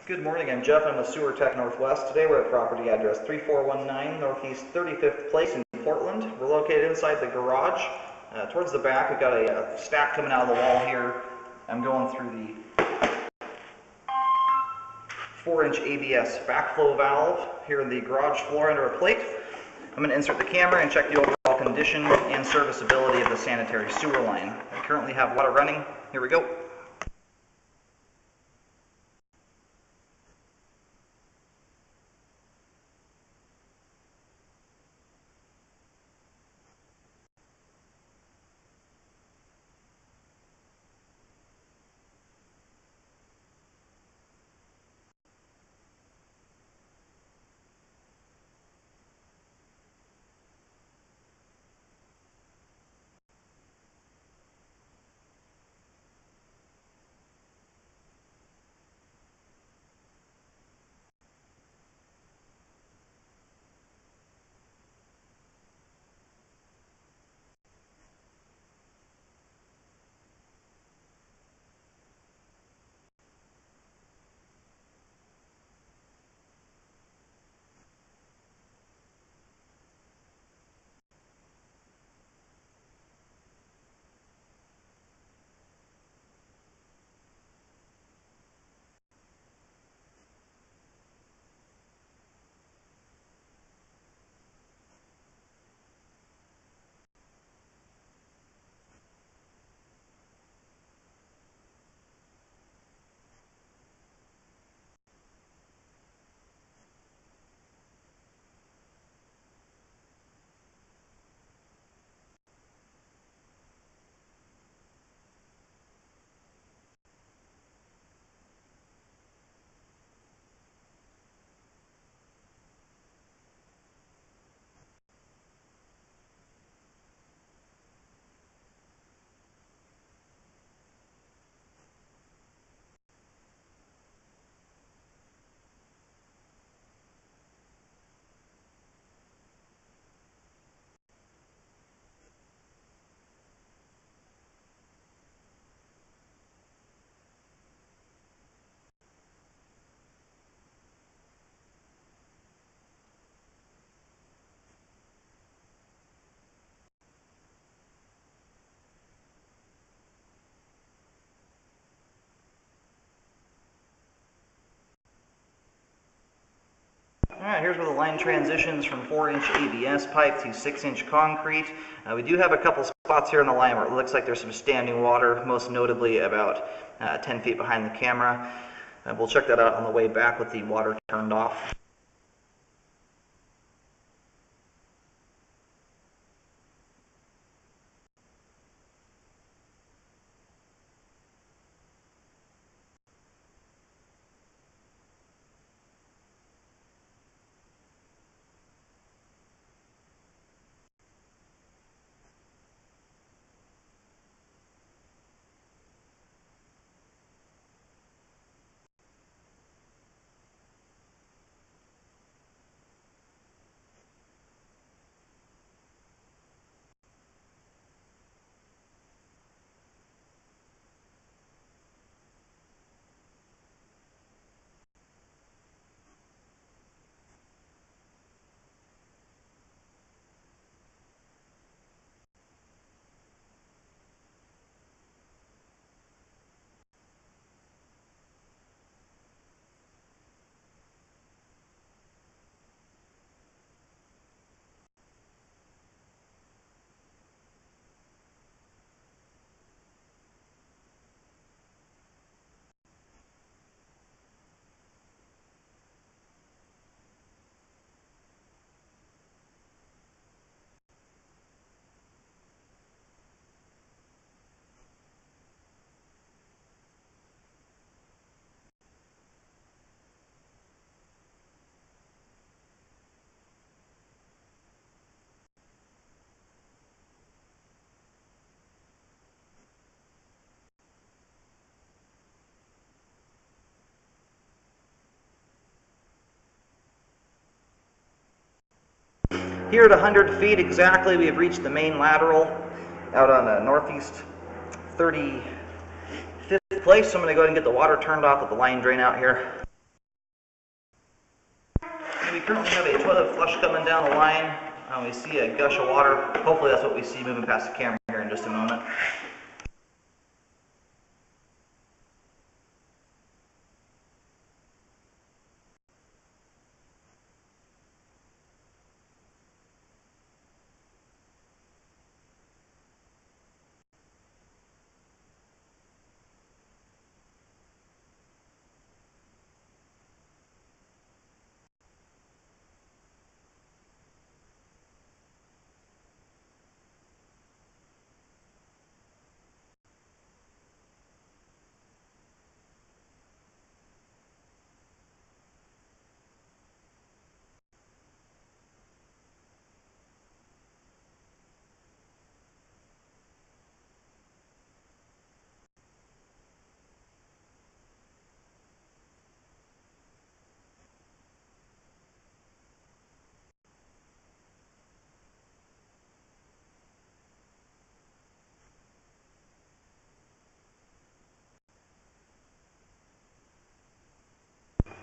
Good morning, I'm Jeff. I'm with Sewer Tech Northwest. Today we're at property address 3419 Northeast 35th Place in Portland. We're located inside the garage. Towards the back, we've got a stack coming out of the wall here. I'm going through the 4-inch ABS backflow valve here in the garage floor under a plate. I'm going to insert the camera and check the overall condition and serviceability of the sanitary sewer line. I currently have water running. Here we go. Alright, here's where the line transitions from 4-inch ABS pipe to 6-inch concrete. We do have a couple spots here on the line where it looks like there's some standing water, most notably about 10 feet behind the camera. We'll check that out on the way back with the water turned off. Here at 100 feet exactly, we have reached the main lateral out on Northeast 35th Place. So I'm going to go ahead and get the water turned off with the line drain out here. we currently have a toilet flush coming down the line. We see a gush of water. Hopefully that's what we see moving past the camera here in just a moment.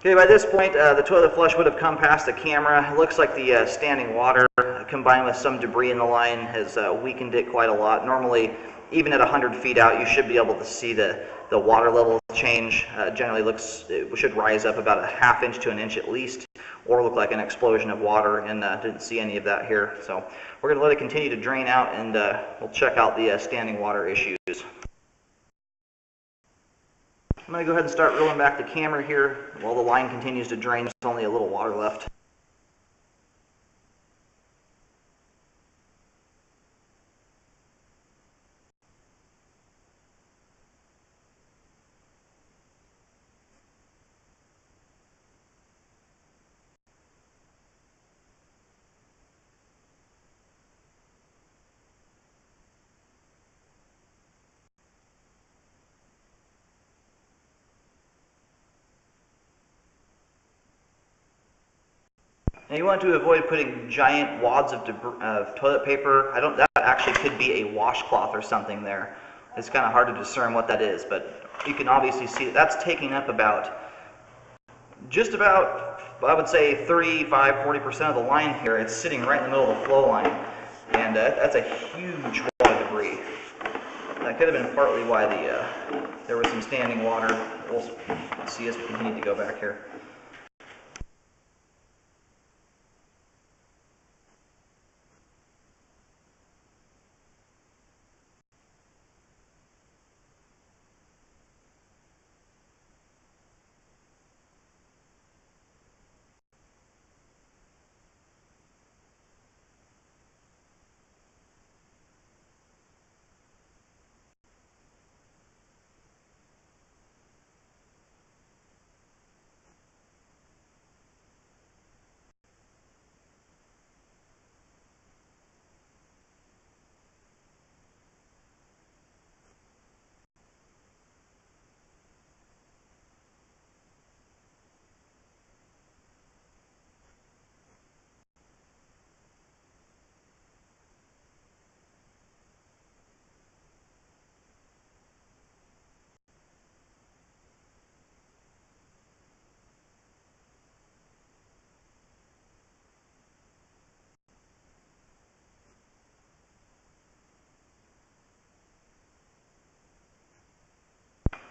Okay, by this point, the toilet flush would have come past the camera. It looks like the standing water combined with some debris in the line has weakened it quite a lot. Normally, even at 100 feet out, you should be able to see the water level change. Generally it should rise up about a ½ inch to an inch at least, or look like an explosion of water, and didn't see any of that here. So we're going to let it continue to drain out, and we'll check out the standing water issues. I'm going to go ahead and start rolling back the camera here while the line continues to drain. There's only a little water left. Now you want to avoid putting giant wads of toilet paper. That actually could be a washcloth or something there. It's kind of hard to discern what that is, but you can obviously see that's taking up just about, I would say 35–40% of the line here. It's sitting right in the middle of the flow line, and that's a huge wad of debris. That could have been partly why there was some standing water. We'll see as we continue to go back here.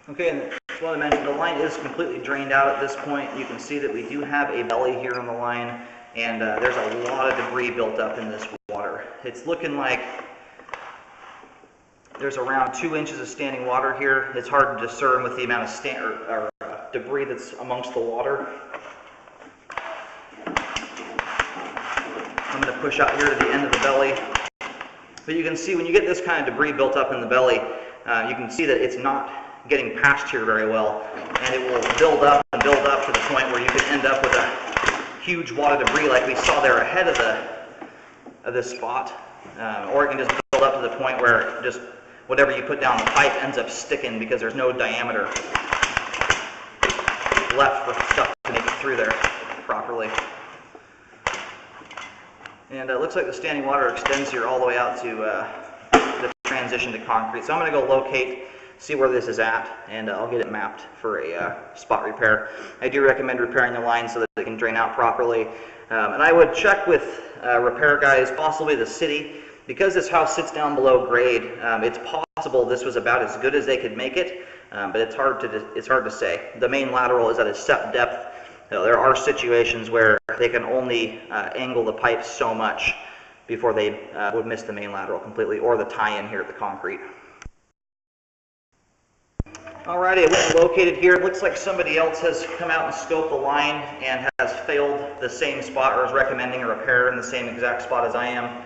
Okay, and as well I mentioned, the line is completely drained out at this point. You can see that we do have a belly here on the line, and there's a lot of debris built up in this water. It's looking like there's around 2 inches of standing water here. It's hard to discern with the amount of debris that's amongst the water. I'm going to push out here to the end of the belly. But you can see when you get this kind of debris built up in the belly, you can see that it's not getting past here very well, and it will build up and build up to the point where you could end up with a huge wad of debris like we saw there ahead of this spot, or it can just build up to the point where just whatever you put down the pipe ends up sticking because there's no diameter left for stuff to make it through there properly. And it looks like the standing water extends here all the way out to the transition to concrete. So I'm going to go locate see where this is at, and I'll get it mapped for a spot repair. I do recommend repairing the line so that it can drain out properly. And I would check with repair guys, possibly the city, because this house sits down below grade. It's possible this was about as good as they could make it, but it's hard to say. The main lateral is at a set depth. There are situations where they can only angle the pipe so much before they would miss the main lateral completely, or the tie-in here at the concrete. Alrighty, I went and located here. It looks like somebody else has come out and scoped the line and has failed the same spot, or is recommending a repair in the same exact spot as I am.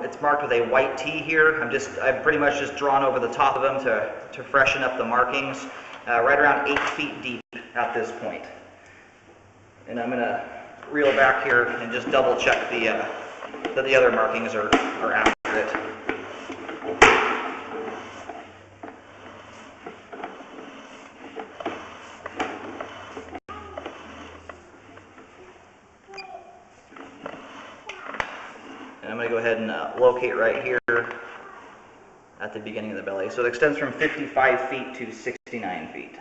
It's marked with a white T here. I've pretty much just drawn over the top of them to freshen up the markings, right around 8 feet deep at this point. And I'm going to reel back here and just double check that the other markings are accurate. And I'm going to go ahead and locate right here at the beginning of the belly. So it extends from 55 feet to 69 feet.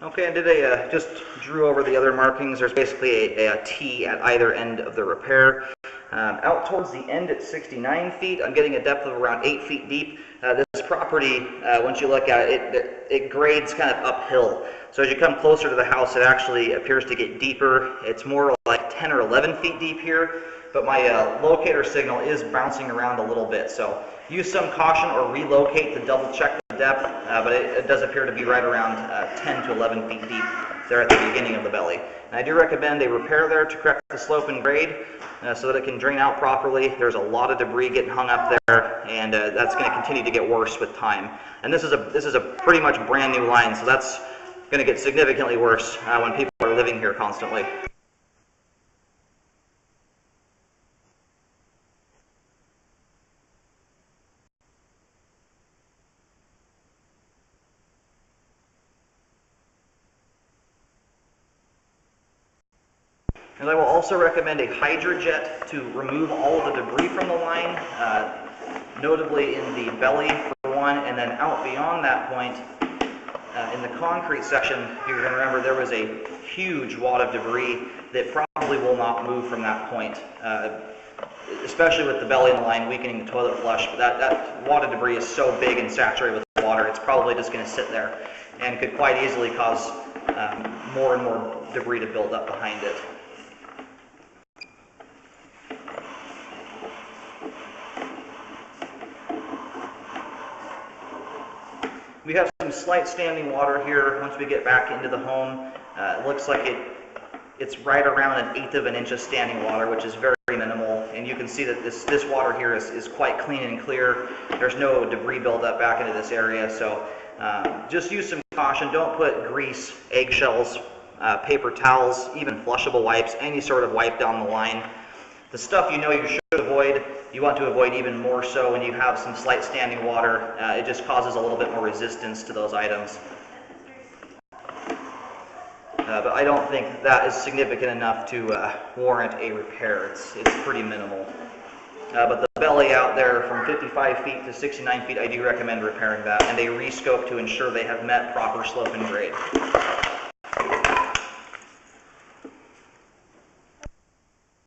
Okay, I just drew over the other markings. There's basically a T at either end of the repair. Out towards the end at 69 feet, I'm getting a depth of around 8 feet deep. This property, once you look at it, it grades kind of uphill. So as you come closer to the house, it actually appears to get deeper. It's more like 10 or 11 feet deep here, but my locator signal is bouncing around a little bit. So use some caution or relocate to double check the depth, but it does appear to be right around 10 to 11 feet deep there at the beginning of the belly. And I do recommend a repair there to correct the slope and grade so that it can drain out properly. There's a lot of debris getting hung up there, and that's going to continue to get worse with time. And this is a pretty much brand new line, so that's going to get significantly worse when people are living here constantly. And I will also recommend a hydrojet to remove all of the debris from the line, notably in the belly for one, and then out beyond that point, in the concrete section, you're going to remember there was a huge wad of debris that probably will not move from that point, especially with the belly in the line weakening the toilet flush. But that wad of debris is so big and saturated with water, it's probably just going to sit there and could quite easily cause more and more debris to build up behind it. We have some slight standing water here once we get back into the home. It looks like it's right around 1/8 of an inch of standing water, which is very minimal. And you can see that this water here is quite clean and clear. There's no debris buildup back into this area, so just use some caution. Don't put grease, eggshells, paper towels, even flushable wipes, any sort of wipe down the line. The stuff you know you should avoid, you want to avoid even more so when you have some slight standing water. It just causes a little bit more resistance to those items. But I don't think that is significant enough to warrant a repair. It's pretty minimal. But the belly out there from 55 feet to 69 feet, I do recommend repairing that, and a rescope to ensure they have met proper slope and grade.